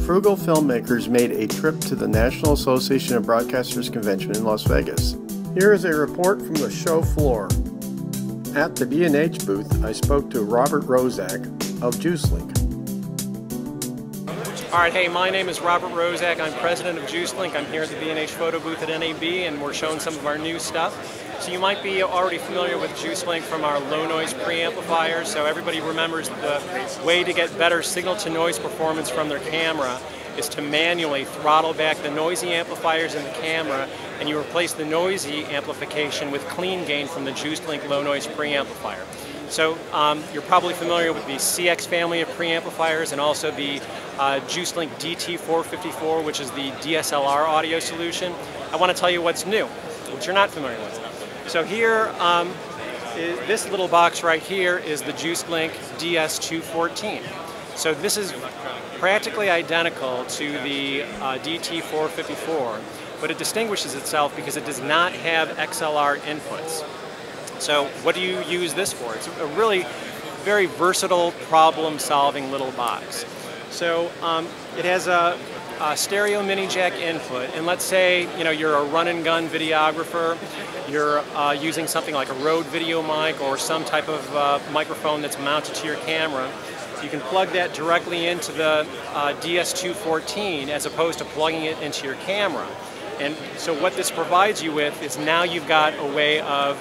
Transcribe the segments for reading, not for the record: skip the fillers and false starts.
FrugalFilmmakers made a trip to the National Association of Broadcasters Convention in Las Vegas. Here is a report from the show floor. At the B&H booth, I spoke to Robert Rozak of JuicedLink. All right, hey, my name is Robert Rozak. I'm president of JuicedLink. I'm here at the B&H photo booth at NAB, and we're showing some of our new stuff. So you might be already familiar with JuicedLink from our low noise preamplifiers. So everybody remembers the way to get better signal to noise performance from their camera is to manually throttle back the noisy amplifiers in the camera, and you replace the noisy amplification with clean gain from the JuicedLink low noise preamplifier. So you're probably familiar with the CX family of preamplifiers and also the JuicedLink DT454, which is the DSLR audio solution. I want to tell you what's new, which you're not familiar with. So here, this little box right here is the JuicedLink DS214. So this is practically identical to the DT454, but it distinguishes itself because it does not have XLR inputs. So what do you use this for? It's a really very versatile problem-solving little box. So it has a stereo mini jack input, and let's say you're a run-and-gun videographer, you're using something like a Rode video mic or some type of microphone that's mounted to your camera. You can plug that directly into the DS214 as opposed to plugging it into your camera. And so what this provides you with is now you've got a way of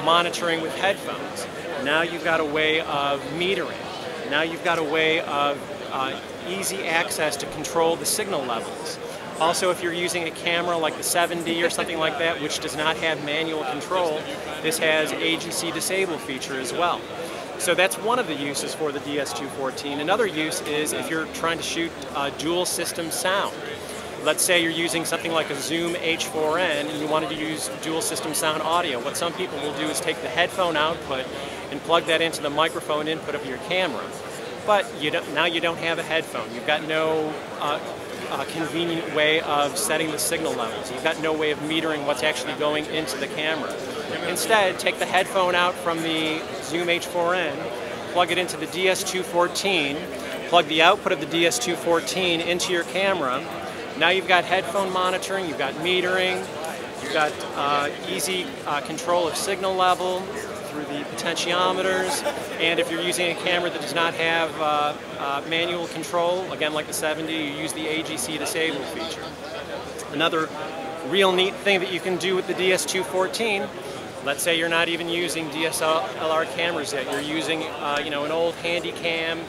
monitoring with headphones. Now you've got a way of metering. Now you've got a way of easy access to control the signal levels. Also, if you're using a camera like the 7D or something like that, which does not have manual control, this has agency disable feature as well. So that's one of the uses for the DS214. Another use is if you're trying to shoot dual system sound. Let's say you're using something like a Zoom H4n and you wanted to use dual system sound audio. What some people will do is take the headphone output and plug that into the microphone input of your camera. But now you don't have a headphone. You've got no convenient way of setting the signal levels. You've got no way of metering what's actually going into the camera. Instead, take the headphone out from the Zoom H4n, plug it into the DS214, plug the output of the DS214 into your camera. Now you've got headphone monitoring, you've got metering, you've got easy control of signal level through the potentiometers, and if you're using a camera that does not have manual control, again like the 7D, you use the AGC disable feature. Another real neat thing that you can do with the DS214, let's say you're not even using DSLR cameras yet, you're using an old handy cam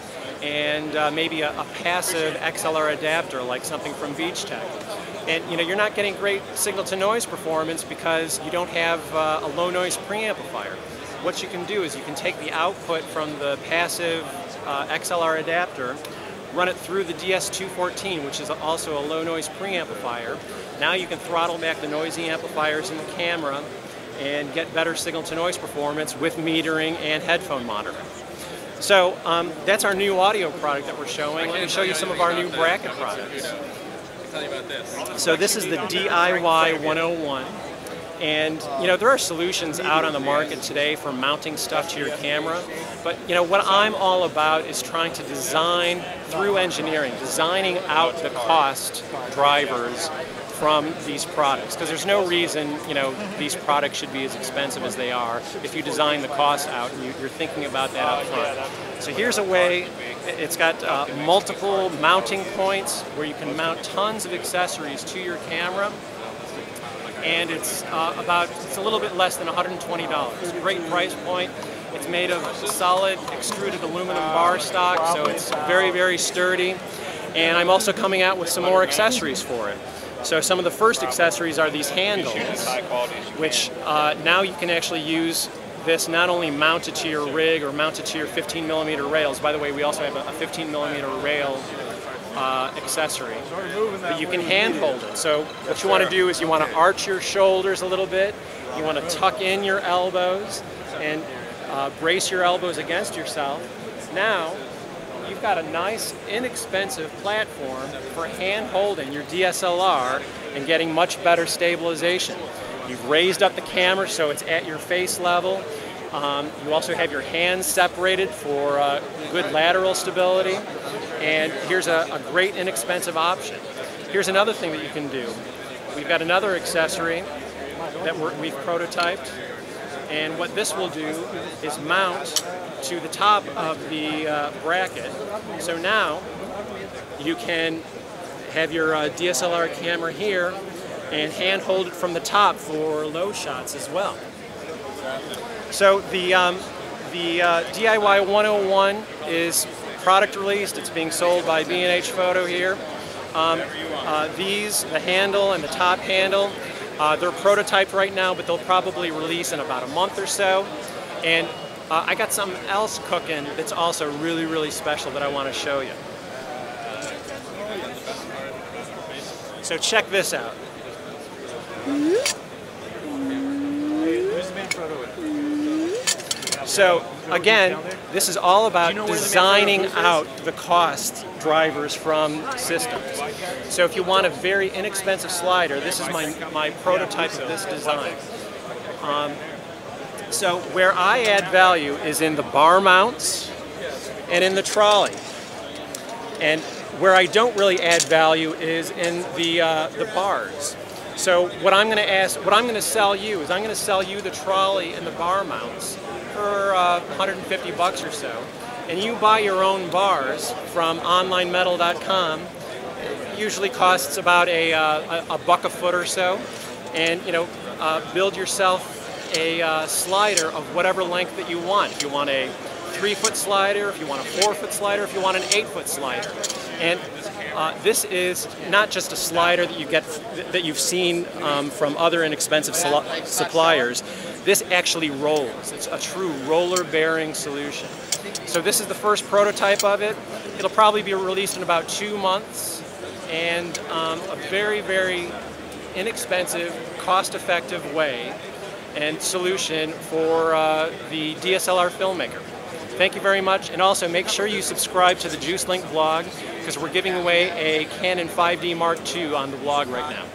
and maybe a passive XLR adapter like something from Beach-Tech. And you're not getting great signal to noise performance because you don't have a low noise preamplifier. What you can do is you can take the output from the passive XLR adapter, run it through the DS214, which is also a low noise preamplifier. Now you can throttle back the noisy amplifiers in the camera and get better signal to noise performance with metering and headphone monitoring. So that's our new audio product that we're showing. Let me show you some of our new bracket products. Tell you about this. So this is the DIY 101. And there are solutions out on the market today for mounting stuff to your camera, but what I'm all about is trying to design through engineering, designing out the cost drivers from these products, because there's no reason these products should be as expensive as they are if you design the cost out and you're thinking about that up front. So here's a way. It's got multiple mounting points where you can mount tons of accessories to your camera. And it's a little bit less than $120. Great price point. It's made of solid extruded aluminum bar stock, so it's very, very sturdy. And I'm also coming out with some more accessories for it. So some of the first accessories are these handles, which now you can actually use this not only mounted to your rig or mounted to your 15mm rails. By the way, we also have a 15mm rail accessory, but you can handhold it. So what you want to do is you want to arch your shoulders a little bit, you want to tuck in your elbows and brace your elbows against yourself. Now you've got a nice inexpensive platform for hand holding your DSLR and getting much better stabilization. You've raised up the camera so it's at your face level. You also have your hands separated for good lateral stability. And here's a great inexpensive option. Here's another thing that you can do. We've got another accessory that we've prototyped, and what this will do is mount to the top of the bracket. So now you can have your DSLR camera here and hand hold it from the top for low shots as well. So the DIY 101 is product released. It's being sold by B&H Photo here. The handle and the top handle, they're prototyped right now, but they'll probably release in about a month or so. And I got something else cooking that's also really, really special that I want to show you. So check this out. So again, this is all about designing out the cost drivers from systems. So if you want a very inexpensive slider, this is my prototype of this design. So where I add value is in the bar mounts and in the trolley. And where I don't really add value is in the bars. So what I'm going to sell you is I'm going to sell you the trolley and the bar mounts for 150 bucks or so, and you buy your own bars from onlinemetal.com. It usually costs about a buck a foot or so, and build yourself a slider of whatever length that you want. If you want a 3-foot slider, if you want a 4-foot slider, if you want an 8-foot slider, and this is not just a slider that you get that you've seen from other inexpensive suppliers. This actually rolls. It's a true roller bearing solution. So this is the first prototype of it. It'll probably be released in about 2 months, and a very, very inexpensive, cost-effective way and solution for the DSLR filmmaker. Thank you very much, and also make sure you subscribe to the JuicedLink blog, because we're giving away a Canon 5D Mark II on the blog right now.